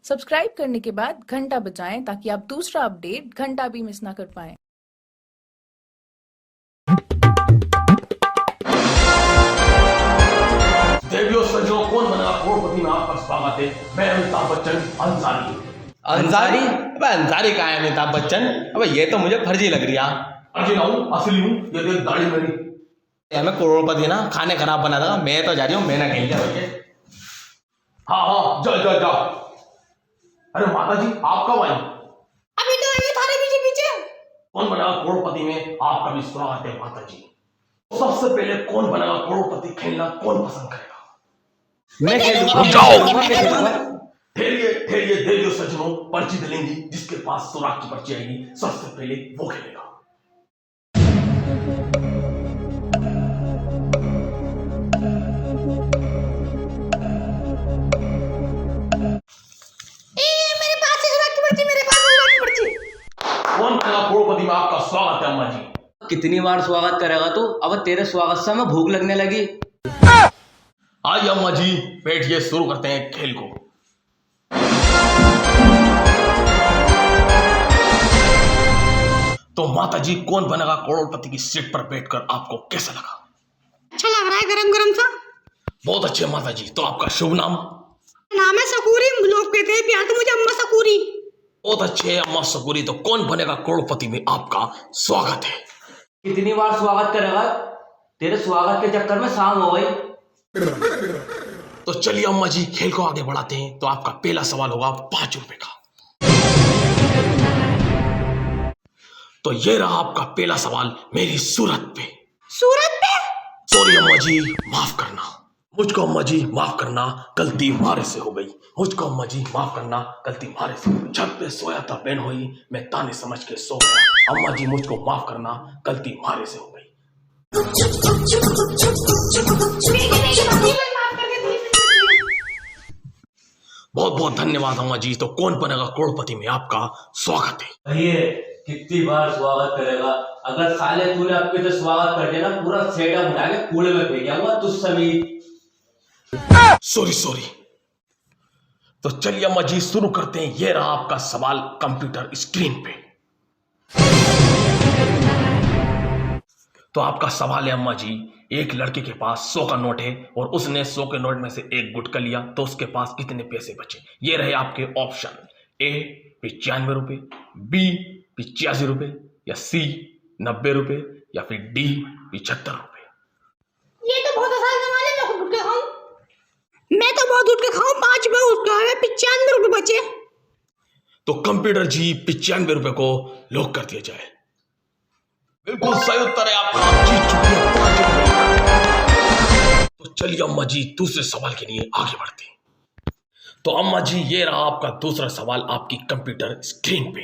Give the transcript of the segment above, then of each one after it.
Subscribe करने के बाद घंटा बजाएं ताकि आप दूसरा अपडेट घंटा भी मिस ना कर पाएं। देवियों सज्जनों, कौन बना करोड़पति में आपका स्वागत है। मैं अमिताभ बच्चन अंसारी। अंसारी? अबे अंसारी कहाँ है अमिताभ बच्चन? अबे ये तो मुझे फर्जी लग रही है। फर्जी ना हूँ, असली हूँ। ये देख दाढ़ी मेरी। मैं करोड़पति ना खाने खराब बना था। मैं तो जा रही हूँ, मैं ना कहीं जा। हाँ जा जा जा। अरे माता जी, आप कब आई? अभी तो आए थारे पीछे पीछे। कौन बना करोड़पति में आपका भी स्वागत है माता जी। सबसे पहले कौन बनेगा करोड़पति खेलना कौन पसंद करेगा? मैं ठहरिए ठहरिए देवियों सज्जनों, पर्ची दिलेंगी। जिसके पास सुराग की पर्ची आएगी सबसे पहले वो खेलेगा। मेरे पास है सुराग की पर्ची, मेरे पास है सुराग की पर्ची। कौन बनेगा करोड़पति में आपका स्वागत है अम्मा जी। कितनी बार स्वागत करेगा तू? अब तेरे स्वागत से हमें भूख लगने लगी। आइए अम्मा जी, बैठिए, शुरू करते हैं खेल को। तो माता जी, कौन बनेगा करोड़पति की सीट पर बैठकर आपको कैसा लगा? अच्छा लग रहा है, गरम गरम सा। बहुत अच्छे माता जी। तो आपका शुभ नाम? नाम है सकूरी, लोग कहते हैं प्यार तो मुझे अम्मा सकूरी। बहुत अच्छे अम्मा सकूरी। तो कौन बनेगा करोड़पति में आपका स्वागत है? कितनी बार स्वागत करेगा? तेरे स्वागत के चक्कर में शाम हो गई। तो चलिए अम्मा जी, खेल को आगे बढ़ाते हैं। तो आपका पहला सवाल होगा 5 रुपए का। तो ये रहा आपका पहला सवाल मेरी सूरत पे। सूरत पे? सॉरी अम्मा जी, माफ करना मुझको। अम्मा जी माफ करना, गलती मारे से हो गई। मुझको अम्मा जी माफ करना, गलती मारे से हो गई। छत पे सोया था बहन होई, मैं ताने समझ के सो गया। अम्मा जी मुझको माफ करना, गलती मारे से हो गई। बहुत बहुत धन्यवाद अम्मा जी। तो कौन बनेगा करोड़पति में आपका स्वागत है? भैया कितनी बार स्वागत करेगा? अगर साले तूने आपके तो स्वागत कर दिया ना, पूरा सेटअप उठा के कूड़े में फेंक दिया तुझ सभी। सॉरी। तो चलिए अम्मा जी, शुरू करते हैं। यह रहा आपका सवाल कंप्यूटर स्क्रीन पे। तो आपका सवाल है अम्मा जी, एक लड़के के पास 100 का नोट है और उसने 100 के नोट में से एक गुटखा लिया, तो उसके पास कितने पैसे बचे? ये रहे आपके ऑप्शन। ए 95 रुपए, बी 85 रुपए, या सी 90 रुपए, या फिर डी 75 रुपए। ये तो बहुत आसान सवाल है, मैं खुद के खाऊं। मैं तो बहुत उठ के खाऊं। 5 रुपए उसका है, 95 रुपए बचे। तो कंप्यूटर जी 95 रुपए को लॉक कर दिया जाए। बिल्कुल सही उत्तर है आपका, आप जीत चुके हैं 5 रुपए। तो चलिए अम्मा जी, दूसरे सवाल के लिए आगे बढ़ते हैं। तो अम्मा जी, ये रहा आपका दूसरा सवाल आपकी कंप्यूटर स्क्रीन पे।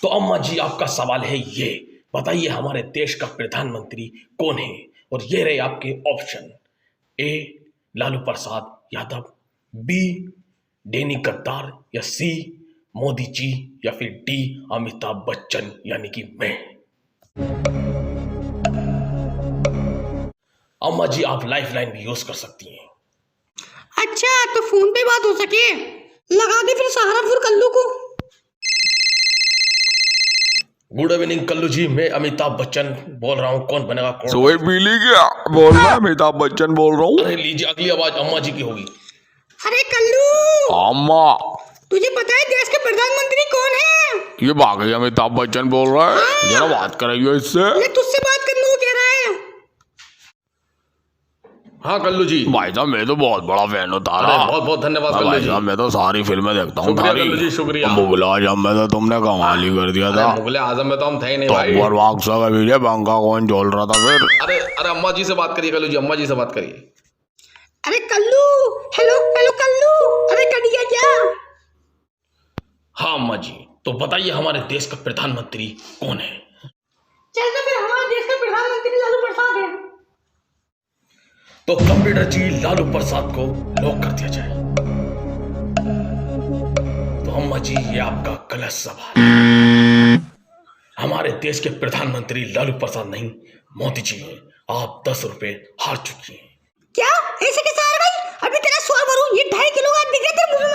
तो अम्मा जी, आपका सवाल है ये, बताइए हमारे देश का प्रधानमंत्री कौन है? और ये रहे आपके ऑप्शन। ए लालू प्रसाद यादव, बी डैनी गद्दार, या सी मोदी जी, या फिर डी अमिताभ बच्चन यानी कि मैं। अम्मा जी, आप लाइफलाइन भी यूज कर सकती हैं। अच्छा, तो फोन पे बात हो सके, लगा दे फिर सहारनपुर कल्लू को। गुड इवनिंग कल्लू जी, मैं अमिताभ बच्चन बोल रहा हूँ। कौन बनेगा कौन? सोए पीली क्या बोल रहा है? अमिताभ बच्चन बोल रहा हूँ। अरे लीजिए, अगली आवाज अम्मा जी की होगी। अरे कल्लू, अम्मा, तुझे पता है देश के प्रधानमंत्री कौन है? ये बाकी अमिताभ बच्चन बोल रहा है। जरा बात कराइए इससे। ये तुझसे बात करने को कह रहा है। हाँ कल्लू जी। भाई साहब, मैं तो बहुत बड़ा फैन हूँ तारा। बहुत बहुत धन्यवाद कल्लू भाई जी। साहब, मैं तो सारी फिल्में देखता हूँ शुक्रिया तारी। कल्लू जी, शुक्रिया। मुगल आजम में तो तुमने कमाल ही कर दिया था। मुगले आजम में तो हम थे ही नहीं तो भाई। अकबर बादशाह का वीडियो पंखा कौन झोल रहा था फिर? अरे अरे अम्मा जी से बात करिए कल्लू जी, अम्मा जी से बात करिए। अरे कल्लू, हेलो हेलो कल्लू, अरे कट गया क्या? हाँ अम्मा जी, तो बताइए हमारे देश का प्रधानमंत्री कौन है? चल तो फिर हमारे देश का प्रधानमंत्री लालू प्रसाद है। तो कंप्यूटर जी लालू प्रसाद को लॉक कर दिया जाए। तो अम्मा जी, ये आपका गलत सवाल। हमारे देश के प्रधानमंत्री लालू प्रसाद नहीं, मोदी जी हैं। आप 10 रुपए हार चुकी हैं। क्या? ऐसे कैसे हार गई? अभी तेरा स्वर भरूं, ये 2.5 किलो का दिख रहा है तेरे मुंह में